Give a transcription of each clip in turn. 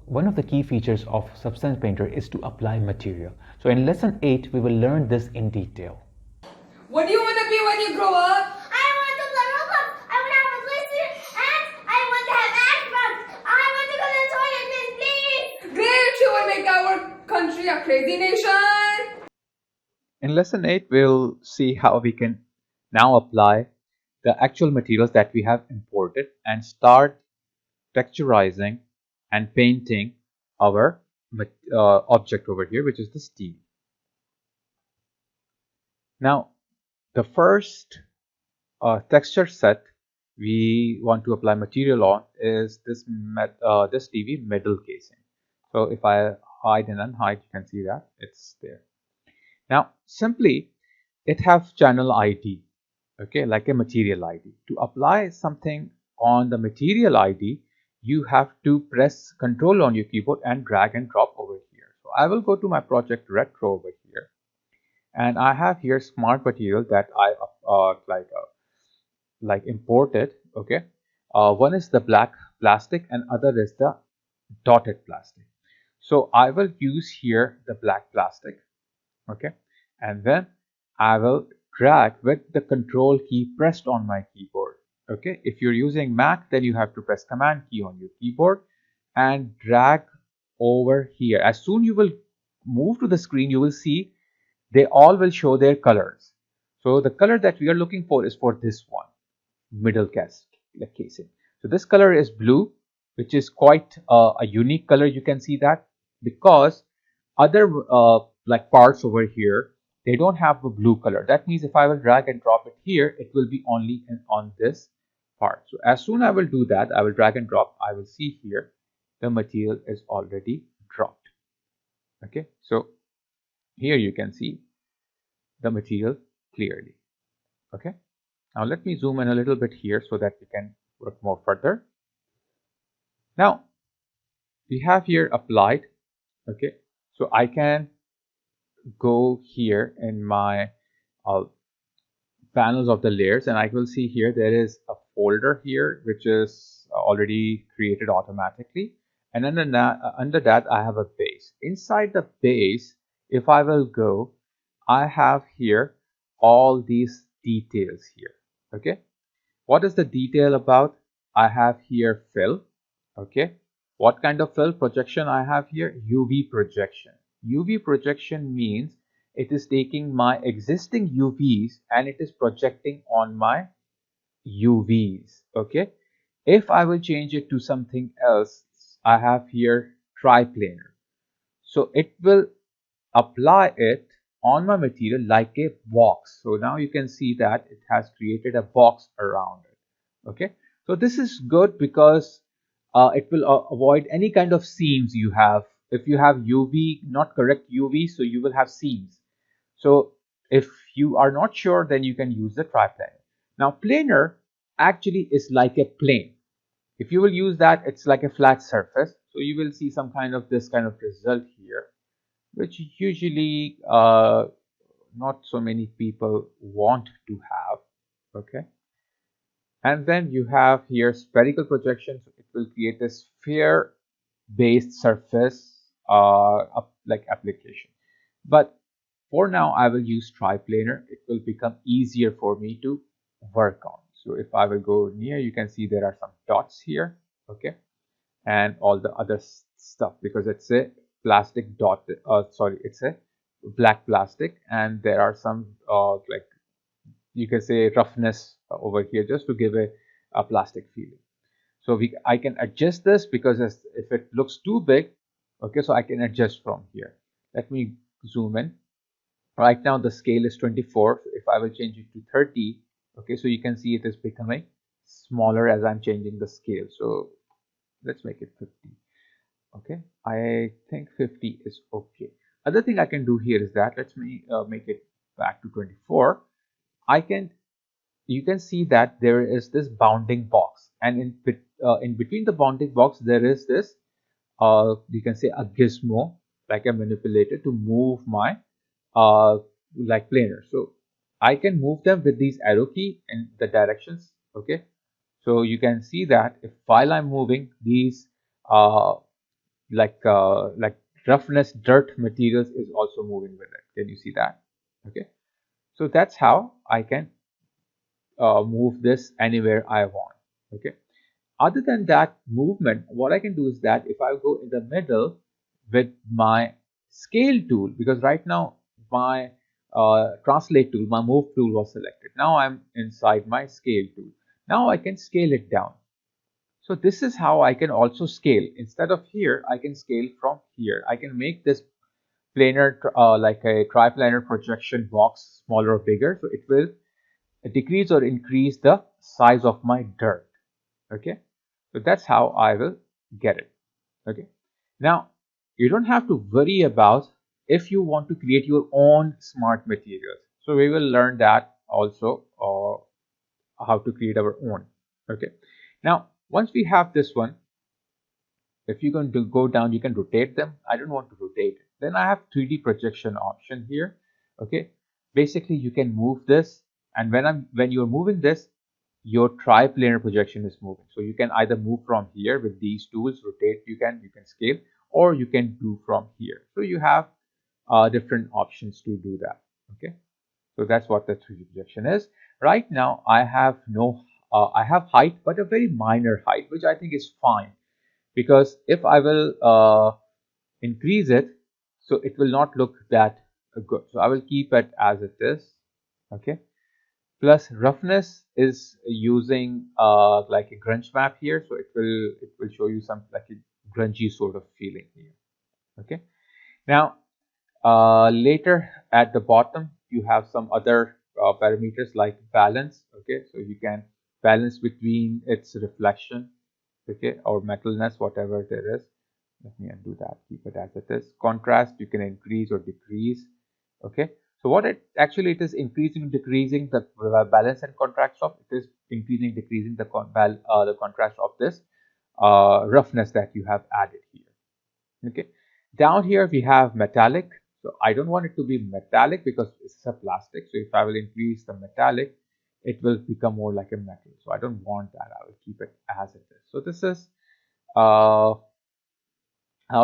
One of the key features of Substance Painter is to apply material. So in lesson 8, we will learn this in detail. What do you want to be when you grow up? I want to play Roblox. I want to have a blister, and I want to have Xbox. I want to go to the toilet, Miss, please. Great, you will make our country a crazy nation. In lesson 8, we'll see how we can now apply the actual materials that we have imported and start texturizing and painting our object over here, which is the steel. Now, the first texture set we want to apply material on is this TV metal casing. So if I hide and unhide, you can see that it's there. Now, simply it have channel ID, okay, like a material ID. To apply something on the material ID, you have to press Control on your keyboard and drag and drop over here. So I will go to my project Retro over here, and I have here smart material that I imported. Okay, one is the black plastic and other is the dotted plastic. So I will use here the black plastic. Okay, and then I will drag with the control key pressed on my keyboard. Okay, if you're using Mac, then you have to press command key on your keyboard and drag over here. As soon you will move to the screen, you will see they all will show their colors. So the color that we are looking for is for this one, middle casing. So this color is blue, which is quite a unique color. You can see that because other like parts over here, they don't have a blue color. That means if I will drag and drop it here, it will be only on this part. So as soon I will do that, I will drag and drop, I will see here the material is already dropped. Okay, so here you can see the material clearly. Okay, now let me zoom in a little bit here so that we can work more further. Now we have here applied. Okay, so I can go here in my panels of the layers, and I will see here there is a folder here which is already created automatically, and under that I have a base. Inside the base, if I will go, I have here all these details here. Okay, what is the detail about? I have here fill. Okay, what kind of fill? Projection I have here, UV projection. UV projection means it is taking my existing UVs and it is projecting on my UVs. Okay, if I will change it to something else, I have here triplanar. So it will apply it on my material like a box. So now you can see that it has created a box around it. Okay, so this is good because it will avoid any kind of seams you have. If you have UV, not correct UV, so you will have seams. So if you are not sure, then you can use the triplanar. Now planar actually is like a plane. If you will use that, it's like a flat surface. So you will see some kind of this kind of result here, which usually not so many people want to have. Okay, and then you have here spherical projection. So it will create a sphere based surface like application, but for now I will use triplanar. It will become easier for me to work on. So if I will go near, you can see there are some dots here. Okay, and all the other stuff, because it's a plastic dot, it's a black plastic, and there are some like you can say roughness over here just to give a plastic feeling. So I can adjust this because if it looks too big, okay, so I can adjust from here. Let me zoom in. Right now the scale is 24. So if I will change it to 30, okay, so you can see it is becoming smaller as I'm changing the scale. So let's make it 50. Okay, I think 50 is okay. Other thing I can do here is that let me make it back to 24. You can see that there is this bounding box, and in between the bounding box there is this you can say a gizmo, like a manipulator to move my like planar. So I can move them with these arrow key in the directions. Okay, so you can see that if while I'm moving these like roughness, dirt materials is also moving with it. Can you see that? Okay, so that's how I can move this anywhere I want. Okay, other than that movement, what I can do is that if I go in the middle with my scale tool, because right now my translate tool, my move tool was selected. Now I'm inside my scale tool. Now I can scale it down. So this is how I can also scale. Instead of here, I can scale from here. I can make this planar, like a triplanar projection box smaller or bigger. So it will decrease or increase the size of my dirt. Okay, so that's how I will get it. Okay, now you don't have to worry about if you want to create your own smart materials. So we will learn that also, how to create our own. Okay, now once we have this one, if you're going to go down, you can rotate them. I don't want to rotate. Then I have 3D projection option here. Okay, basically you can move this, and when you're moving this, your triplanar projection is moving. So you can either move from here with these tools, rotate, you can scale, or you can do from here. So you have different options to do that. Okay, so that's what the 3D projection is. Right now I have I have height, but a very minor height, which I think is fine, because if I will increase it, so it will not look that good. So I will keep it as it is. Okay, plus roughness is using like a grunge map here, so it will show you some like a grungy sort of feeling here. Okay, now later at the bottom you have some other parameters like balance. Okay, so you can balance between its reflection, okay, or metalness, whatever there is. Let me undo that, keep it as it is. Contrast, you can increase or decrease. Okay, so what it actually, it is increasing, decreasing the balance and contrast of, it is increasing, decreasing the contrast of this roughness that you have added here. Okay, down here we have metallic. So I don't want it to be metallic because it's a plastic. So if I will increase the metallic, it will become more like a metal. So I don't want that. I will keep it as it is. So this is how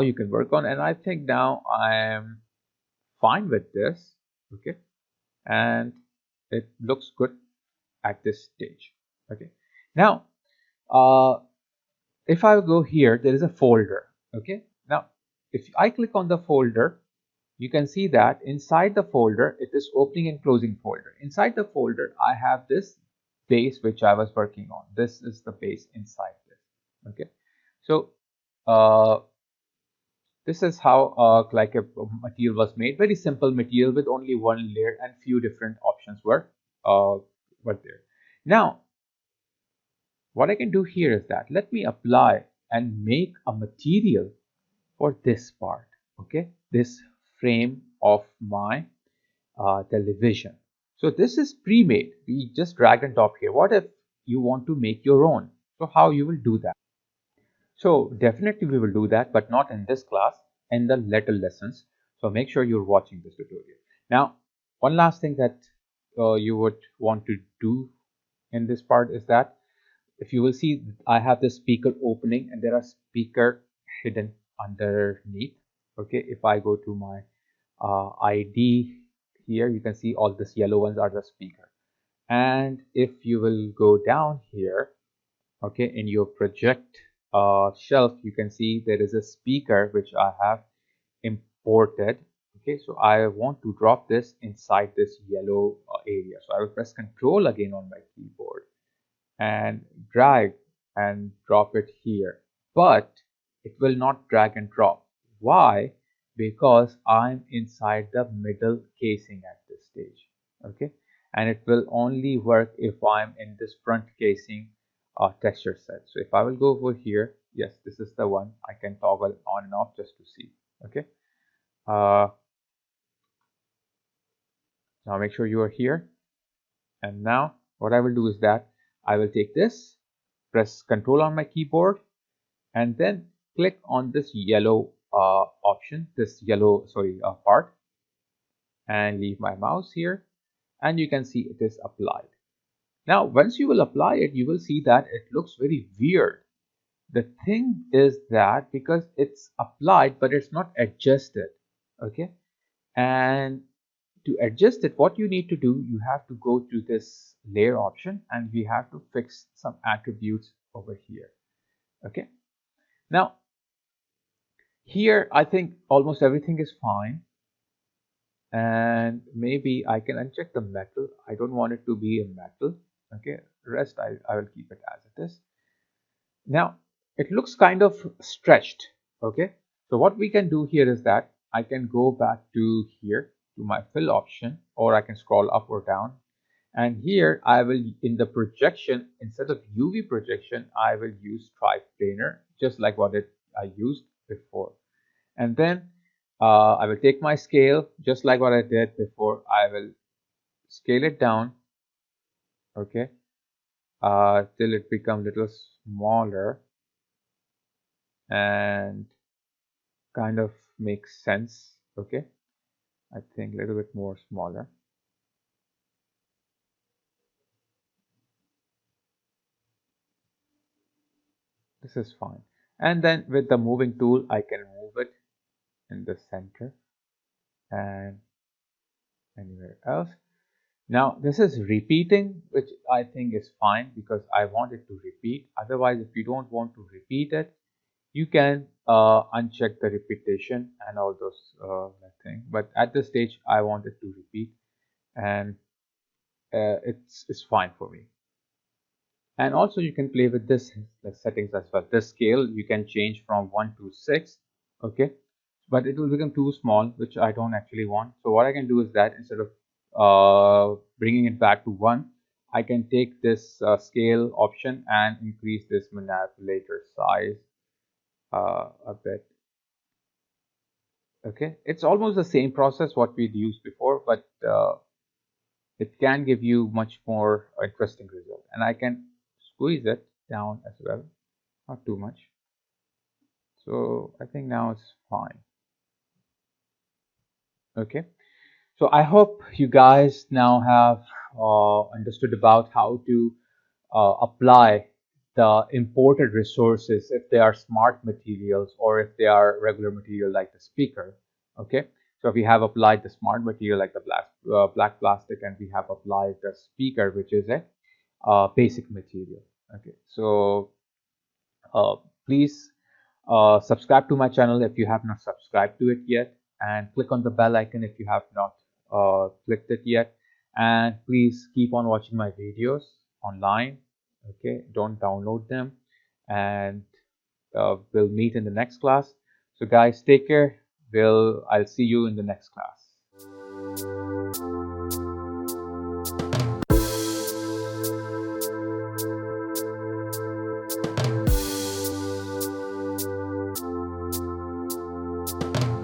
you can work on, and I think now I am fine with this. Okay, and it looks good at this stage. Okay, now if I go here, there is a folder. Okay, now if I click on the folder, you can see that inside the folder it is opening and closing folder. Inside the folder I have this base which I was working on. This is the base inside this. Okay, so this is how like a material was made. Very simple material with only one layer, and few different options were there. Now what I can do here is that let me apply and make a material for this part. Okay, this frame of my television. So this is pre-made. We just drag and drop here. What if you want to make your own? So how you will do that? So definitely we will do that, but not in this class, in the later lessons. So make sure you're watching this tutorial. Now, one last thing that you would want to do in this part is that if you will see, I have the speaker opening and there are speaker hidden underneath. Okay, if I go to my ID here, you can see all these yellow ones are the speaker. And if you will go down here, okay, in your project shelf, you can see there is a speaker which I have imported. Okay, so I want to drop this inside this yellow area. So I will press Control again on my keyboard and drag and drop it here, but it will not drag and drop. Why? Because I'm inside the middle casing at this stage. Okay, and it will only work if I'm in this front casing texture set. So if I will go over here, yes, this is the one. I can toggle on and off just to see. Okay, now make sure you are here, and now what I will do is that I will take this, press Control on my keyboard, and then click on this yellow option, this yellow part, and leave my mouse here, and you can see it is applied. Now once you will apply it, you will see that it looks very weird. the thing is that because it's applied but it's not adjusted, okay, and to adjust it, what you need to do, you have to go to this layer option and we have to fix some attributes over here. Okay, now here I think almost everything is fine, and maybe I can uncheck the metal. I don't want it to be a metal. Okay, rest I will keep it as it is. Now it looks kind of stretched. Okay, so what we can do here is that I can go back to here to my fill option, or I can scroll up or down, and here I will, in the projection, instead of UV projection, I will use triplanar, just like what I used before. And then I will take my scale, just like what I did before. I will scale it down, okay, till it becomes a little smaller and kind of makes sense. Okay, I think a little bit more smaller. This is fine. And then with the moving tool, I can move it in the center and anywhere else. Now this is repeating, which I think is fine because I want it to repeat. Otherwise, if you don't want to repeat it, you can uncheck the repetition and all those things. But at this stage, I want it to repeat, and it's fine for me. And also you can play with this settings as well. This scale you can change from 1 to 6, okay, but it will become too small, which I don't actually want. So what I can do is that instead of bringing it back to 1, I can take this scale option and increase this manipulator size a bit. Okay, it's almost the same process what we'd used before, but it can give you much more interesting result. And I can squeeze it down as well, not too much. So I think now it's fine. Okay, so I hope you guys now have understood about how to apply the imported resources if they are smart materials or if they are regular material like the speaker. Okay, so we have applied the smart material like the black plastic, and we have applied the speaker, which is a basic material. Okay, so please subscribe to my channel if you have not subscribed to it yet, and click on the bell icon if you have not clicked it yet. And please keep on watching my videos online. Okay, don't download them, and we'll meet in the next class. So guys, take care. I'll see you in the next class.